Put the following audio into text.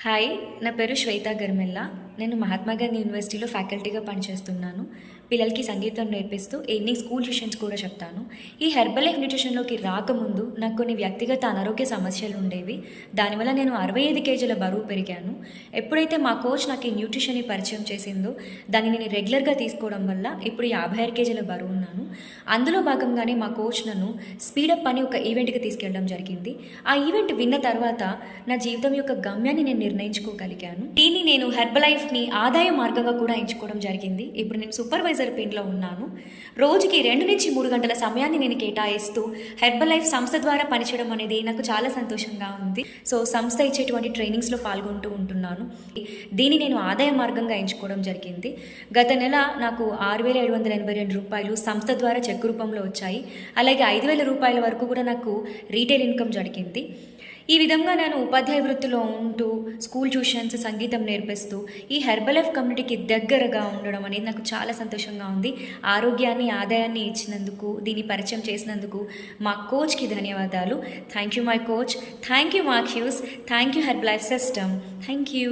Hi, నా పేరు శ్వేత గర్మెల్ల. నేను మహాత్మా గాంధీ యూనివర్సిటీలో ఫ్యాకల్టీగా పనిచేస్తున్నాను. పిల్లలకి సంగీతం నేర్పిస్తూ ఈవినింగ్ స్కూల్ ట్యూషన్స్ కూడా చెప్తాను. ఈ హెర్బల్ లైఫ్ న్యూట్రిషన్లోకి రాకముందు నాకు కొన్ని వ్యక్తిగత అనారోగ్య సమస్యలు ఉండేవి. దానివల్ల నేను 65 కేజీల బరువు పెరిగాను. ఎప్పుడైతే మా కోచ్ నాకు ఈ న్యూట్రిషన్ని పరిచయం చేసిందో దాన్ని నేను రెగ్యులర్గా తీసుకోవడం వల్ల ఇప్పుడు 56 కేజీల బరువు ఉన్నాను. అందులో భాగంగానే మా కోచ్ నన్ను స్పీడప్ అని ఒక ఈవెంట్కి తీసుకెళ్ళడం జరిగింది. ఆ ఈవెంట్ విన్న తర్వాత నా జీవితం యొక్క గమ్యాన్ని నేను నిర్ణయించుకోగలిగాను. దీన్ని నేను హెర్బల్ లైఫ్ని ఆదాయ మార్గంగా కూడా ఎంచుకోవడం జరిగింది. ఇప్పుడు నేను సూపర్వైజర్ పిన్లో ఉన్నాను. రోజుకి 2 నుంచి 3 గంటల సమయాన్ని నేను కేటాయిస్తూ హెర్బల్ లైఫ్ సంస్థ ద్వారా పనిచేయడం అనేది నాకు చాలా సంతోషంగా ఉంది. సో సంస్థ ఇచ్చేటువంటి ట్రైనింగ్స్లో పాల్గొంటూ ఉంటున్నాను. దీన్ని నేను ఆదాయ మార్గంగా ఎంచుకోవడం జరిగింది. గత నెల నాకు 6,782 రూపాయలు సంస్థ ద్వారా చెక్ రూపంలో వచ్చాయి. అలాగే 5,000 రూపాయల వరకు కూడా నాకు రీటైల్ ఇన్కమ్ జరిగింది. ఈ విధంగా నేను ఉపాధ్యాయ వృత్తిలో ఉంటూ స్కూల్ ట్యూషన్స్, సంగీతం నేర్పిస్తూ ఈ హెర్బల్ లైఫ్ కమ్యూనిటీకి దగ్గరగా ఉండడం అనేది నాకు చాలా సంతోషంగా ఉంది. ఆరోగ్యాన్ని, ఆదాయాన్ని ఇచ్చినందుకు, దీన్ని పరిచయం చేసినందుకు మా కోచ్కి ధన్యవాదాలు. Thank you my coach, thank you mark hues, thank you herbal life system, thank you.